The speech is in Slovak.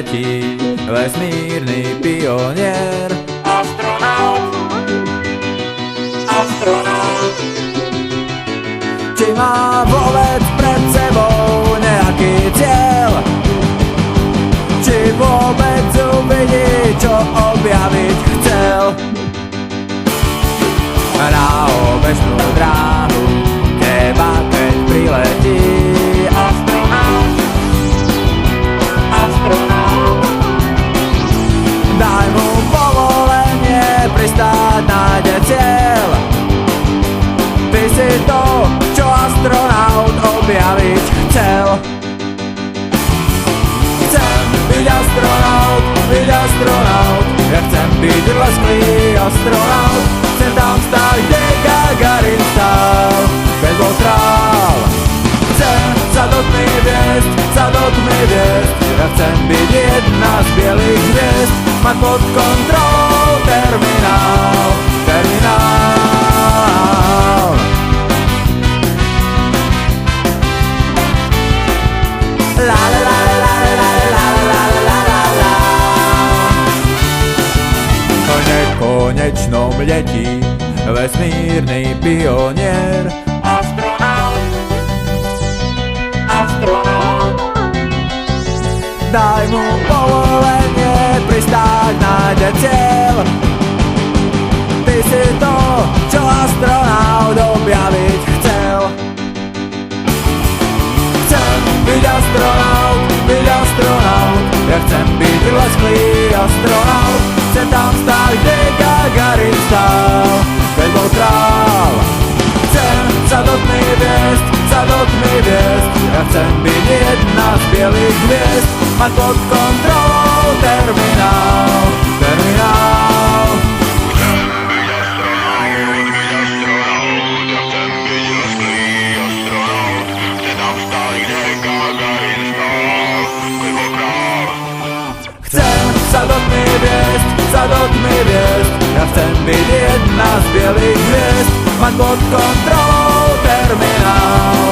letí vesmírny pionier. Astronaut, astronaut. Či má vôbec pred sebou nejaký cieľ? Či vôbec uvidí, čo objaviť chcel? Na obežnú dráhu teba keď priletí Astronaut, astronaut. Daj mu povolenie pristáť, nájde cieľ. Ty si to, čo astronaut objaviť chcel. Chcem byť astronaut, ja chcem byť lesklý astronaut. Chcem tam stáť, kde Gagarin stál, keď bol král. Chcem sa do tmy viesť, ja chcem byť jedna z bielých hviezd. Mať pod kontrolou terminál. La la la la la la la la la la. V nekonečnom letí vesmírny pionier. Astronaut, astronaut. Daj mu povolenie pristáť, nájde cieľ. Ty si to, čo astronaut objaviť chcel. Chcem byť astronaut, ja chcem byť lesklý astronaut. Chcem tam stáť, kde Gagarin stál, keď bol král. Chcem sa do tmy viesť, ja chcem byť jedna z bielých hviezd. Mať pod kontrolou terminál. Chcem sa do tmy viesť, ja chcem byť jedna z bielých hviezd. Mať pod kontrolou terminál.